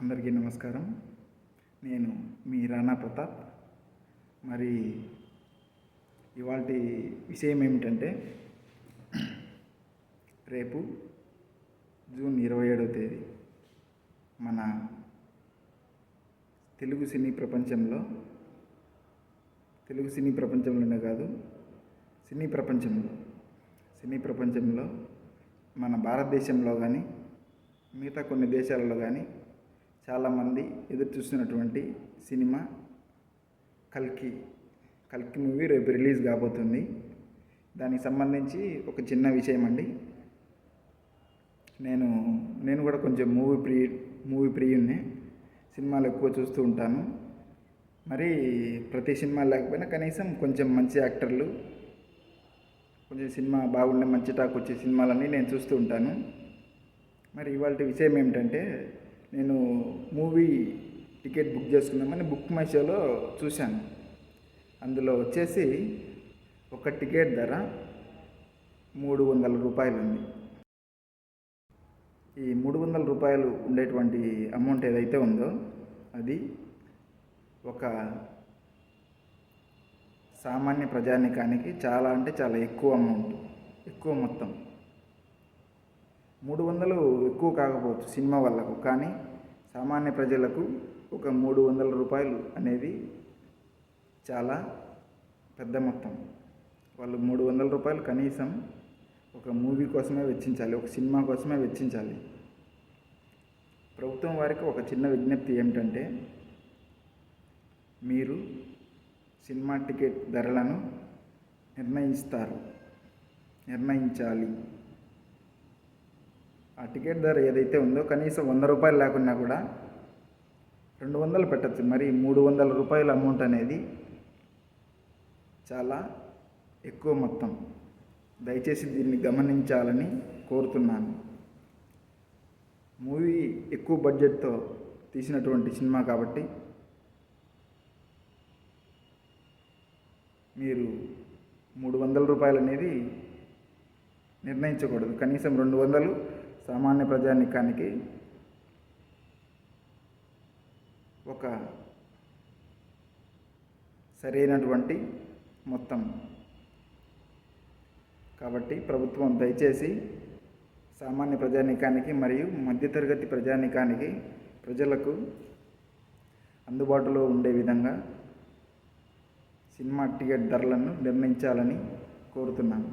అందరికీ నమస్కారం. నేను మీ రాణా ప్రతాప్. మరి ఇవాల్టి విషయం ఏమిటంటే, రేపు జూన్ 27వ తేదీ మన తెలుగు సినీ ప్రపంచంలోనే కాదు, సినీ ప్రపంచంలో మన భారతదేశంలో కానీ మిగతా కొన్ని దేశాలలో కానీ చాలామంది ఎదురు చూస్తున్నటువంటి సినిమా కల్కి మూవీ రేపు రిలీజ్ కాబోతుంది. దానికి సంబంధించి ఒక చిన్న విషయం అండి. నేను కూడా కొంచెం మూవీ ప్రియున్నే. సినిమాలు ఎక్కువ చూస్తూ ఉంటాను. మరి ప్రతి సినిమా లేకపోయినా కనీసం కొంచెం మంచి యాక్టర్లు, కొంచెం సినిమా బాగుండే మంచి టాక్ వచ్చే సినిమాలన్నీ నేను చూస్తూ ఉంటాను. మరి ఇవాళ విషయం ఏమిటంటే, నేను మూవీ టికెట్ బుక్ చేసుకుందామని బుక్ మై షోలో చూశాను. అందులో వచ్చేసి ఒక టికెట్ ధర 300 రూపాయలు ఉంది. ఈ 300 రూపాయలు ఉండేటువంటి అమౌంట్ ఏదైతే ఉందో అది ఒక సామాన్య ప్రజానికానికి చాలా అంటే చాలా ఎక్కువ అమౌంట్, ఎక్కువ మొత్తం. 300 ఎక్కువ కాకపోవచ్చు సినిమా వాళ్ళకు, కానీ సామాన్య ప్రజలకు ఒక 300 రూపాయలు అనేది చాలా పెద్ద మొత్తం. వాళ్ళు 300 రూపాయలు కనీసం ఒక మూవీ కోసమే వెచ్చించాలి, ఒక సినిమా కోసమే వెచ్చించాలి. ప్రభుత్వం వారికి ఒక చిన్న విజ్ఞప్తి ఏమిటంటే, మీరు సినిమా టికెట్ ధరలను నిర్ణయించాలి. ఆ టికెట్ ధర ఏదైతే ఉందో కనీసం 100 రూపాయలు లేకున్నా కూడా 200 పెట్టచ్చు. మరి 300 రూపాయల అమౌంట్ అనేది చాలా ఎక్కువ మొత్తం. దయచేసి దీన్ని గమనించాలని కోరుతున్నాను. మూవీ ఎక్కువ బడ్జెట్తో తీసినటువంటి సినిమా కాబట్టి మీరు 300 రూపాయలు అనేది నిర్ణయించకూడదు. కనీసం 200 సామాన్య ప్రజానికానికి ఒక సరైనటువంటి మొత్తం. కాబట్టి ప్రభుత్వం దయచేసి సామాన్య ప్రజానికానికి మరియు మధ్యతరగతి ప్రజలకు అందుబాటులో ఉండే విధంగా సినిమా టికెట్ ధరలను నిర్ణయించాలని కోరుతున్నాను.